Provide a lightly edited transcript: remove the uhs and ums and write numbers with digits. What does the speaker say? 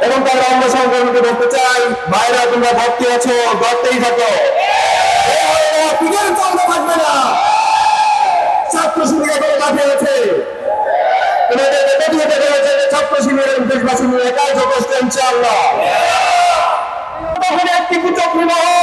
এবং তার অঙ্গ সংগঠনকে বলতে চাই, ভাইরা তোমরা ভর্তি আছো, গড়তেই থাকো, থাকবে না। ছাত্র শিবিরা করে কাছে আছে, তোমাদেরকে দেখিয়ে দেখা যাচ্ছে ছাত্র শিবির এবং দেশবাসী নিয়ে একাই যথেষ্ট, ইনশাআল্লাহ। তখন একটি কুচক্রী মহল